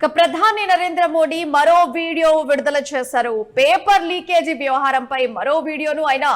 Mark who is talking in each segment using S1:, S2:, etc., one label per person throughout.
S1: ప్రధాని నరేంద్ర మోడీ మరో వీడియో విడుదల చేశారు. పేపర్ లీకేజీ వ్యవహారంపై మరో వీడియోను ఆయన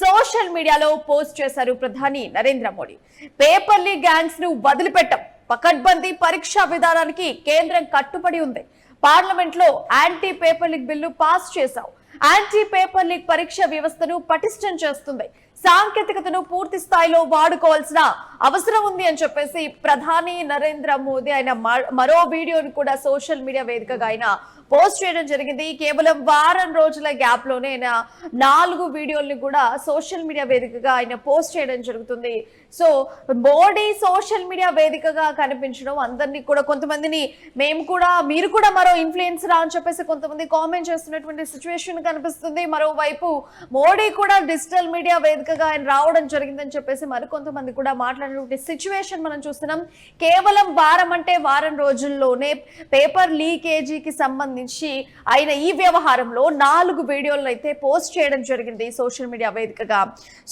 S1: సోషల్ మీడియాలో పోస్ట్ చేశారు. ప్రధాని Narendra Modi paper leak gangs ను వదిలిపెట్టం, పకడ్బందీ పరీక్షా విధానానికి కేంద్రం కట్టుబడి ఉంది. పార్లమెంట్ లో anti paper leak bill pass చేశాం. యాంటీ పేపర్ లీక్ పరీక్ష వ్యవస్థను పటిష్టం చేస్తుంది. సాంకేతికతను పూర్తి స్థాయిలో వాడుకోవాల్సిన అవసరం ఉంది అని చెప్పేసి ప్రధాని నరేంద్ర మోదీ ఆయన మరో వీడియోని కూడా సోషల్ మీడియా వేదికగా ఆయన పోస్ట్ చేయడం జరిగింది. కేవలం వారం రోజుల గ్యాప్ లోనే ఆయన 4 వీడియోల్ని కూడా సోషల్ మీడియా వేదికగా ఆయన పోస్ట్ చేయడం జరుగుతుంది. సో మోడీ సోషల్ మీడియా వేదికగా కనిపించడం అందరినీ కూడా, కొంతమందిని మీరు కూడా మరో ఇన్ఫ్లుయెన్సరా అని చెప్పేసి కొంతమంది కామెంట్ చేస్తున్నటువంటి సిచ్యువేషన్ కనిపిస్తుంది. మరోవైపు మోడీ కూడా డిజిటల్ మీడియా వేదికగా ఆయన రావడం జరిగిందని చెప్పేసి మరికొంతమంది కూడా మాట్లాడినటువంటి సిచ్యువేషన్ మనం చూస్తున్నాం. కేవలం వారం రోజుల్లోనే పేపర్ లీకేజీకి సంబంధించి ఆయన ఈ వ్యవహారంలో 4 వీడియోలను అయితే పోస్ట్ చేయడం జరిగింది సోషల్ మీడియా వేదికగా.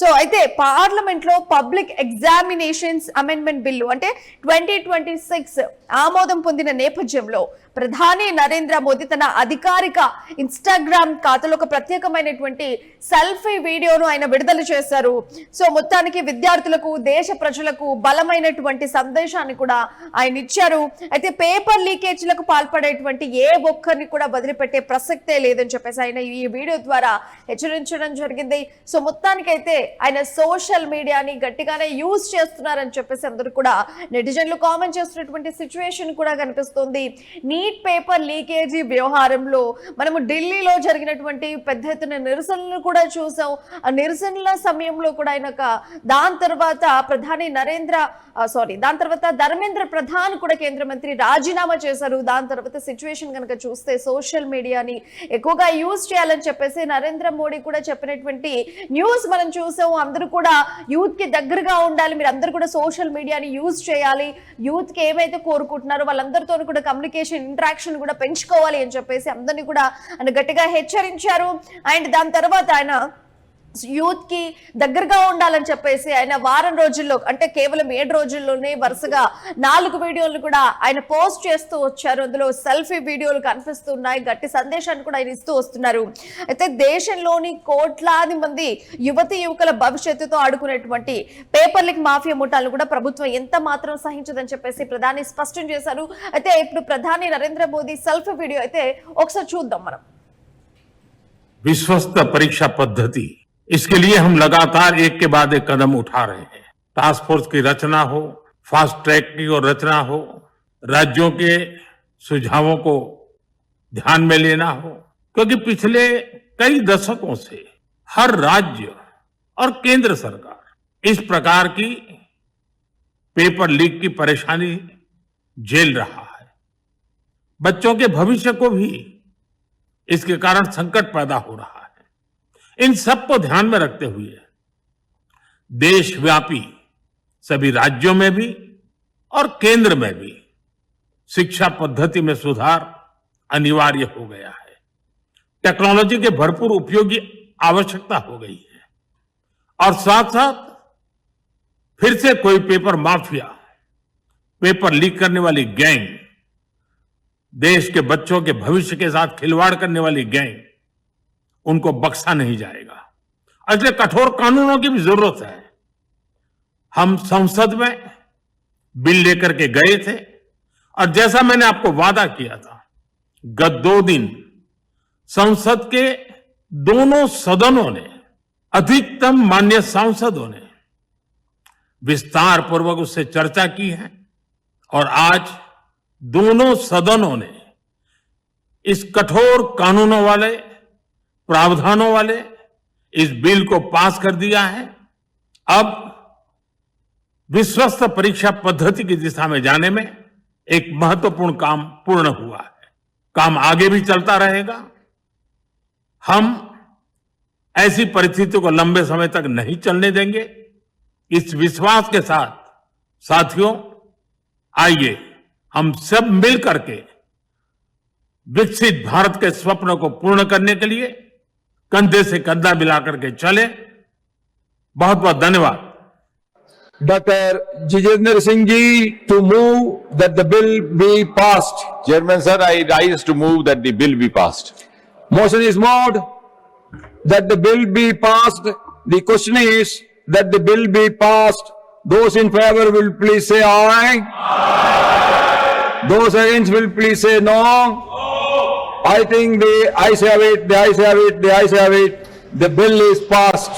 S1: సో అయితే పార్లమెంట్ లో పబ్లిక్ ఎగ్జామినేషన్స్ అమెండ్మెంట్ బిల్లు అంటే 2026 ఆమోదం పొందిన నేపథ్యంలో ప్రధాని నరేంద్ర మోదీ తన అధికారిక ఇన్స్టాగ్రామ్ ఖాతాలో ఒక ప్రత్యేకమైనటువంటి సెల్ఫీ వీడియోను ఆయన విడుదల చేశారు. సో మొత్తానికి విద్యార్థులకు, దేశ ప్రజలకు బలమైనటువంటి సందేశాన్ని కూడా ఆయన ఇచ్చారు. అయితే పేపర్ లీకేజీలకు పాల్పడేటువంటి ఏ ఒక్కరిని కూడా వదిలిపెట్టే ప్రసక్తే లేదని చెప్పేసి ఆయన ఈ వీడియో ద్వారా హెచ్చరించడం జరిగింది. సో మొత్తానికైతే ఆయన సోషల్ మీడియాని గట్టిగానే యూజ్ చేస్తున్నారని చెప్పేసి అందరూ కూడా నెటిజన్లు కామెంట్ చేస్తున్నటువంటి సిచ్యువేషన్ కూడా కనిపిస్తుంది. నీట్ పేపర్ లీకేజీ వ్యవహారంలో మనము ఢిల్లీలో జరిగినటువంటి పెద్ద ఎత్తున నిరసనలు కూడా చూసాం. ఆ నిరసనల సమయంలో కూడా ఆయన దాని తర్వాత ధర్మేంద్ర ప్రధాన్ కూడా కేంద్ర మంత్రి రాజీనామా చేశారు. దాని తర్వాత సిచ్యువేషన్ కనుక చూస్తే సోషల్ మీడియాని ఎక్కువగా యూజ్ చేయాలని చెప్పేసి నరేంద్ర మోడీ కూడా చెప్పినటువంటి న్యూస్ మనం చూసాం. అందరూ కూడా యూత్ కి దగ్గరగా ఉండాలి, మీరు అందరూ కూడా సోషల్ మీడియాని యూజ్ చేయాలి, యూత్ కి ఏమైతే కోరుకుంటున్నారో వాళ్ళందరితో కూడా కమ్యూనికేషన్ ఇంటరాక్షన్ కూడా పెంచుకోవాలి అని చెప్పేసి అందరినీ కూడా ఆయన గట్టిగా హెచ్చరించారు. అండ్ దాని తర్వాత ఆయన యూత్ కి దగ్గరగా ఉండాలని చెప్పేసి ఆయన వారం రోజుల్లో అంటే కేవలం 7 రోజుల్లోనే వరుసగా 4 వీడియోలు కూడా ఆయన పోస్ట్ చేస్తూ వచ్చారు. అందులో సెల్ఫీ వీడియోలు కనిపిస్తున్నాయి. గట్టి సందేశాన్ని కూడా ఆయన ఇస్తూ వస్తున్నారు. అయితే దేశంలోని కోట్లాది మంది యువతి యువకుల భవిష్యత్తుతో ఆడుకునేటువంటి పేపర్ లీక్ మాఫియా ముఠాలను కూడా ప్రభుత్వం ఎంత మాత్రం సహించదని చెప్పేసి ప్రధాని స్పష్టం చేశారు. అయితే ఇప్పుడు ప్రధాని నరేంద్ర మోదీ సెల్ఫీ వీడియో అయితే ఒకసారి చూద్దాం మనం.
S2: विश्वस्त परीक्षा पद्धति, इसके लिए हम लगातार एक के बाद एक कदम उठा रहे हैं. टास्क फोर्स की रचना हो, फास्ट ट्रैक की और रचना हो, राज्यों के सुझावों को ध्यान में लेना हो, क्योंकि पिछले कई दशकों से हर राज्य और केंद्र सरकार इस प्रकार की पेपर लीक की परेशानी झेल रहा है. बच्चों के भविष्य को भी इसके कारण संकट पैदा हो रहा है. इन सब को ध्यान में रखते हुए देशव्यापी सभी राज्यों में भी और केंद्र में भी शिक्षा पद्धति में सुधार अनिवार्य हो गया है. टेक्नोलॉजी के भरपूर उपयोग की आवश्यकता हो गई है और साथ साथ फिर से कोई पेपर माफिया, पेपर लीक करने वाली गैंग, देश के बच्चों के भविष्य के साथ खिलवाड़ करने वाली गैंग, उनको बख्शा नहीं जाएगा. इसलिए कठोर कानूनों की भी जरूरत है. हम संसद में बिल लेकर के गए थे और जैसा मैंने आपको वादा किया था, गत 2 दिन संसद के दोनों सदनों ने, अधिकतम माननीय सांसदों ने विस्तार पूर्वक उससे चर्चा की है और आज दोनों सदनों ने इस कठोर कानूनों वाले, प्रावधानों वाले इस बिल को पास कर दिया है. अब विश्वस्त परीक्षा पद्धति की दिशा में जाने में एक महत्वपूर्ण काम पूर्ण हुआ है. काम आगे भी चलता रहेगा. हम ऐसी परिस्थितियों को लंबे समय तक नहीं चलने देंगे. इस विश्वास के साथ साथियों, आइए हम सब मिल करके विकसित भारत के स्वप्न को पूर्ण करने के लिए कंधे से कंधा मिलाकर के चले. बहुत बहुत धन्यवाद.
S3: Dr. Jitendra Singh ji to move that the bill be passed.
S4: Chairman sir, I rise to move that the bill be passed.
S3: Motion is moved that the bill be passed. The question is that the bill be passed. Those in favor will please say aye. Aye. Those against will please say no. I think the ayes have it, the ayes have it, the ayes have it. The bill is passed.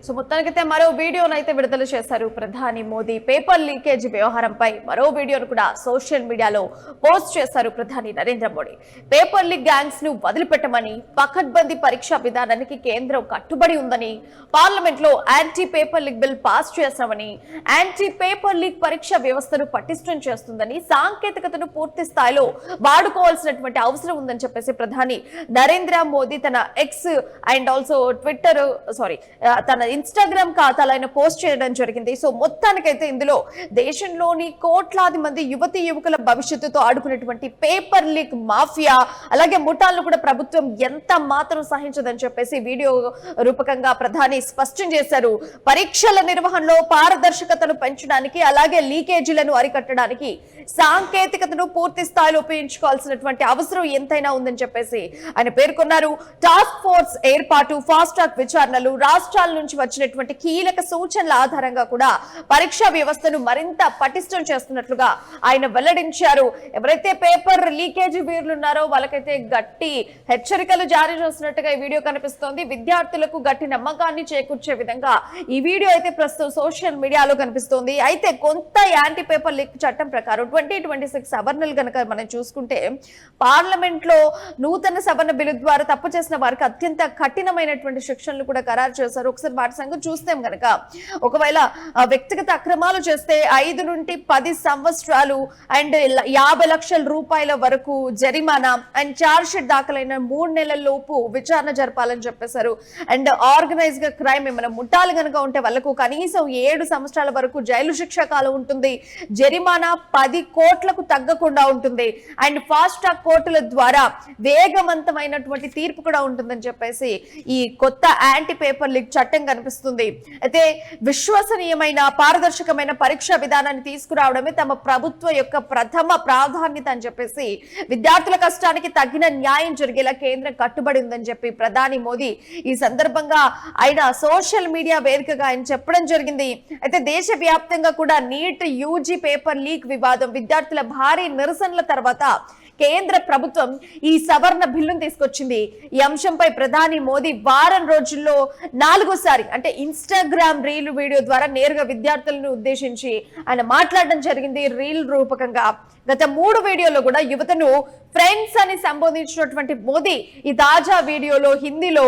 S1: So మొత్తానికైతే మరో వీడియోను అయితే విడుదల చేశారు ప్రధాని Modi. Paper leakage వ్యవహారంపై మరో వీడియోను కూడా సోషల్ మీడియాలో పోస్ట్ చేశారు ప్రధాని Narendra Modi. Paper leak gangs ను వదిలిపెట్టమని, పకడ్బందీ పరీక్షా విధానానికి కేంద్రం కట్టుబడి ఉందని, పార్లమెంట్ లో anti paper leak bill pass చేశామని, యాంటీ పేపర్ లీక్ పరీక్షా వ్యవస్థను పటిష్టం చేస్తుందని, సాంకేతికతను పూర్తి స్థాయిలో వాడుకోవాల్సినటువంటి అవసరం ఉందని చెప్పేసి ప్రధాని నరేంద్ర మోదీ తన ఎక్స్ అండ్ ఆల్సో ట్విట్టర్ తన ఇన్స్టాగ్రామ్ ఖాతాలో ఆయన పోస్ట్ చేయడం జరిగింది. సో మొత్తానికైతే ఇందులో దేశంలోని కోట్లాది మంది యువతి యువకుల భవిష్యత్తుతో ఆడుకునేటువంటి పేపర్ లీక్ మాఫియా అలాగే ముఠాలను కూడా ప్రభుత్వం ఎంత మాత్రం సహించదని చెప్పేసి వీడియో రూపకంగా ప్రధాని స్పష్టం చేశారు. పరీక్షల నిర్వహణలో పారదర్శకతను పెంచడానికి అలాగే లీకేజీలను అరికట్టడానికి సాంకేతికతను పూర్తి స్థాయిలో ఉపయోగించుకోవాల్సినటువంటి అవసరం ఎంతైనా ఉందని చెప్పేసి ఆయన పేర్కొన్నారు. టాస్క్ ఫోర్స్ ఏర్పాటు, ఫాస్ట్ ట్రాక్ విచారణలు, రాష్ట్రాల నుంచి వచ్చినటువంటి కీలక సూచనల ఆధారంగా కూడా పరీక్షా వ్యవస్థను మరింత పటిష్టం చేస్తున్నట్లుగా ఆయన వెల్లడించారు. ఎవరైతే పేపర్ లీకేజీ వీరులు ఉన్నారో వాళ్ళకైతే గట్టి హెచ్చరికలు జారీ చేస్తున్నట్టుగా ఈ వీడియో కనిపిస్తోంది. విద్యార్థులకు గట్టి నమ్మకాన్ని చేకూర్చే విధంగా ఈ వీడియో అయితే ప్రస్తుతం సోషల్ మీడియాలో కనిపిస్తోంది. అయితే కొంత యాంటీ పేపర్ లీక్ చట్టం ప్రకారం 2026 సవరణలు కనుక మనం చూసుకుంటే పార్లమెంట్ లో నూతన సవరణ బిల్లు ద్వారా తప్పు చేసిన వారికి అత్యంత కఠినమైనటువంటి శిక్షణలు కూడా ఖరారు చేశారు. ఒకసారి వాటి సంగతి చూస్తే కనుక ఒకవేళ వ్యక్తిగత అక్రమాలు చేస్తే 5 నుండి 10 సంవత్సరాలు అండ్ 50 లక్షల రూపాయల వరకు జరిమానా అండ్ ఛార్జ్ షీట్ దాఖలైన 3 నెలల లోపు విచారణ జరపాలని చెప్పేశారు. అండ్ ఆర్గనైజ్ గా క్రైమ్ ఏమైనా ముఠాలు కనుక ఉంటే వాళ్ళకు కనీసం 7 సంవత్సరాల వరకు జైలు శిక్ష కాలం ఉంటుంది. జరిమానా 10 కోట్లకు తగ్గకుండా ఉంటుంది. అండ్ ఫాస్ట్ ట్రాక్ కోర్టుల ద్వారా వేగవంతమైనటువంటి తీర్పు కూడా ఉంటుందని చెప్పేసి ఈ కొత్త యాంటీ పేపర్ లీక్ చట్టం కనిపిస్తుంది. అయితే విశ్వసనీయమైన పారదర్శకమైన పరీక్షా విధానాన్ని తీసుకురావడమే తమ ప్రభుత్వ యొక్క ప్రథమ ప్రాధాన్యత అని చెప్పేసి విద్యార్థుల కష్టానికి తగిన న్యాయం జరిగేలా కేంద్రం కట్టుబడి ఉందని చెప్పి ప్రధాని మోదీ ఈ సందర్భంగా ఆయన సోషల్ మీడియా వేదికగా ఆయన చెప్పడం జరిగింది. అయితే దేశవ్యాప్తంగా కూడా నీట్ యూజీ పేపర్ లీక్ వివాదం, విద్యార్థుల భారీ నిరసనల తర్వాత కేంద్ర ప్రభుత్వం ఈ సవరణ బిల్లును తీసుకొచ్చింది. ఈ అంశంపై ప్రధాని మోదీ వారం రోజుల్లో 4సారి అంటే ఇన్స్టాగ్రామ్ రీల్ వీడియో ద్వారా నేరుగా విద్యార్థులను ఉద్దేశించి ఆయన మాట్లాడడం జరిగింది రీల్ రూపకంగా. గత 3 వీడియోలో కూడా యువతను ఫ్రెండ్స్ అని సంబోధించినటువంటి మోదీ ఈ తాజా వీడియోలో హిందీలో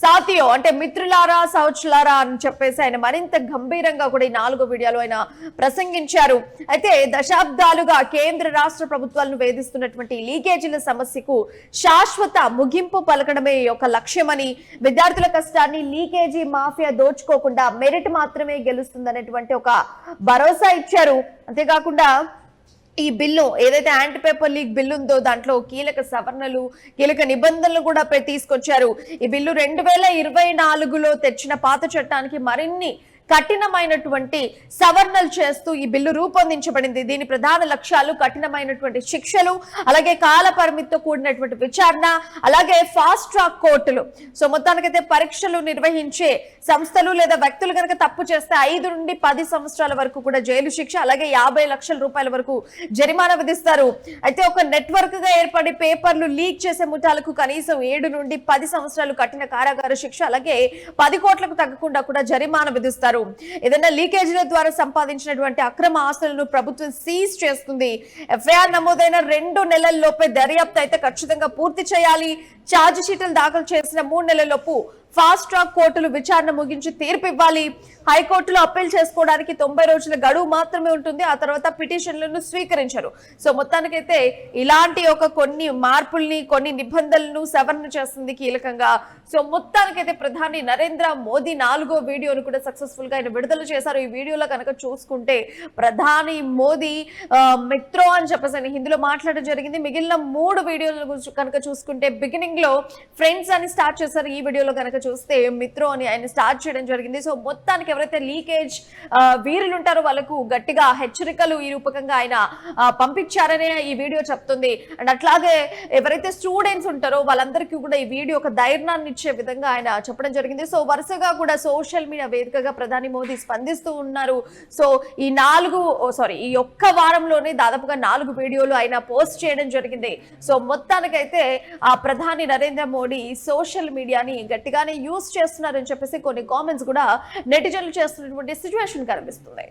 S1: సాథియో అంటే మిత్రులారా, సౌచులారా అని చెప్పేసి ఆయన మరింత గంభీరంగా కూడా ఈ 4వ వీడియోలో ఆయన ప్రసంగించారు. అయితే దశాబ్దాలుగా కేంద్ర రాష్ట్ర ప్రభుత్వాలను వేధిస్తున్నటువంటి లీకేజీల సమస్యకు శాశ్వత ముగింపు పలకడమే ఒక లక్ష్యమని, విద్యార్థుల కష్టాన్ని లీకేజీ మాఫియా దోచుకోకుండా మెరిట్ మాత్రమే గెలుస్తుందనేటువంటి ఒక భరోసా ఇచ్చారు. అంతేకాకుండా ఈ బిల్లు ఏదైతే యాంటీ పేపర్ లీక్ బిల్లు ఉందో దాంట్లో కీలక సవరణలు, కీలక నిబంధనలు కూడా తీసుకొచ్చారు. ఈ బిల్లు 2024లో తెచ్చిన పాత చట్టానికి మరిన్ని కఠినమైనటువంటి సవరణలు చేస్తూ ఈ బిల్లు రూపొందించబడింది. దీని ప్రధాన లక్ష్యాలు కఠినమైనటువంటి శిక్షలు, అలాగే కాల పరిమితితో కూడినటువంటి విచారణ, అలాగే ఫాస్ట్ ట్రాక్ కోర్టులు. సో మొత్తానికైతే పరీక్షలు నిర్వహించే సంస్థలు లేదా వ్యక్తులు కనుక తప్పు చేస్తే 5 నుండి 10 సంవత్సరాల వరకు కూడా జైలు శిక్ష, అలాగే 50 లక్షల రూపాయల వరకు జరిమానా విధిస్తారు. అయితే ఒక నెట్వర్క్ గా ఏర్పడి పేపర్లు లీక్ చేసే ముఠాలకు కనీసం 7 నుండి 10 సంవత్సరాలు కఠిన కారాగార శిక్ష, అలాగే 10 కోట్లకు తగ్గకుండా కూడా జరిమానా విధిస్తారు. ఏదైనా లీకేజీల ద్వారా సంపాదించినటువంటి అక్రమ ఆస్తులను ప్రభుత్వం సీజ్ చేస్తుంది. ఎఫ్ఐఆర్ నమోదైన 2 నెలల్లోపే దర్యాప్తు అయితే ఖచ్చితంగా పూర్తి చేయాలి. ఛార్జ్ షీట్లు దాఖలు చేసిన 3 నెలల్లోపు ఫాస్ట్ ట్రాక్ కోర్టులు విచారణ ముగించి తీర్పు ఇవ్వాలి. హైకోర్టులో అప్పీల్ చేసుకోవడానికి 90 రోజుల గడువు మాత్రమే ఉంటుంది. ఆ తర్వాత పిటిషన్లను స్వీకరించరు. సో మొత్తానికైతే ఇలాంటి కొన్ని మార్పుల్ని, కొన్ని నిబంధనలను సవరణ చేస్తుంది కీలకంగా. సో మొత్తానికైతే ప్రధాని నరేంద్ర మోదీ 4వ వీడియోను కూడా సక్సెస్ఫుల్ గా ఆయన విడుదల చేశారు. ఈ వీడియోలో కనుక చూసుకుంటే ప్రధాని మోదీ మిత్రో అని చెప్పేసి హిందీలో మాట్లాడడం జరిగింది. మిగిలిన 3 వీడియోలు కనుక చూసుకుంటే బిగినింగ్ లో ఫ్రెండ్స్ అని స్టార్ట్ చేశారు. ఈ వీడియోలో కనుక చూస్తే మిత్రో అని ఆయన స్టార్ట్ చేయడం జరిగింది. సో మొత్తానికి ఎవరైతే లీకేజ్ వీరులు ఉంటారో వాళ్ళకు గట్టిగా హెచ్చరికలు ఈ రూపకంగా ఆయన పంపించారనే ఈ వీడియో చెప్తుంది. అండ్ అట్లాగే ఎవరైతే స్టూడెంట్స్ ఉంటారో వాళ్ళందరికీ కూడా ఈ వీడియో ఒక ధైర్యాన్ని ఇచ్చే విధంగా ఆయన చెప్పడం జరిగింది. సో వరుసగా కూడా సోషల్ మీడియా వేదికగా ప్రధాని మోదీ స్పందిస్తూ ఉన్నారు. సో ఈ ఒక్క వారంలోనే దాదాపుగా 4 వీడియోలు ఆయన పోస్ట్ చేయడం జరిగింది. సో మొత్తానికైతే ఆ ప్రధాని నరేంద్ర మోడీ సోషల్ మీడియాని గట్టిగానే యూజ్ చేస్తున్నారని చెప్పేసి కొన్ని కామెంట్స్ కూడా నెటిజన్లు చేస్తున్నటువంటి సిచ్యువేషన్ కనిపిస్తుంది.